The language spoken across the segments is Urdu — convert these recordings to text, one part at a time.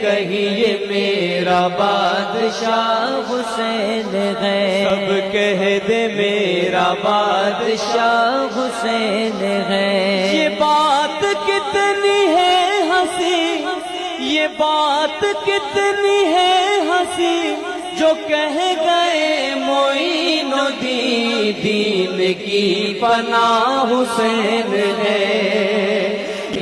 کہیے میرا بادشاہ حسین ہے، سب کہہ دے میرا بادشاہ حسین ہے۔ یہ بات کتنی ہے ہنسی، یہ بات کتنی ہے ہنسی، جو کہہ گئے معین الدین، دین کی پناہ حسین ہے۔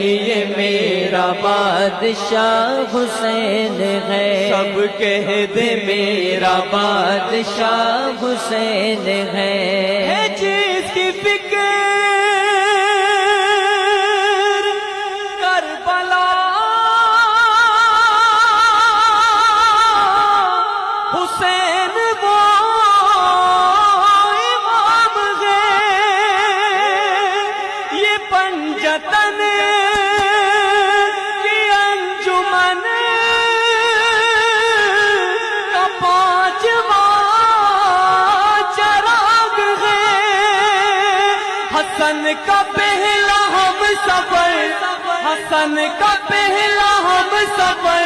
یہ میرا بادشاہ حسین ہے، سب کہہ دے میرا بادشاہ حسین ہے۔ جس کی فکر کربلا حسین وہ امام ہے، یہ پنجتن کی انجمن کا پانچواں چراغ ہے۔ حسن کا پہلا ہم سفر، حسن کا پہلا ہم سفر،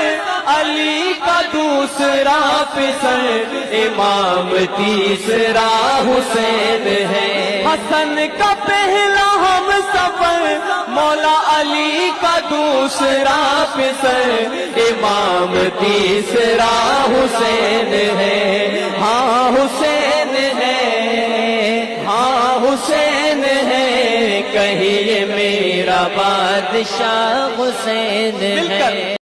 علی کا دوسرا پسر، امام تیسرا حسین ہے۔ حسن کا پہلا ہم سفر، مولا علی کا دوسرا پسر، امام تیسرا حسین ہے۔ ہاں حسین ہے، ہاں حسین ہے، کہیے میرا بادشاہ حسین ہے۔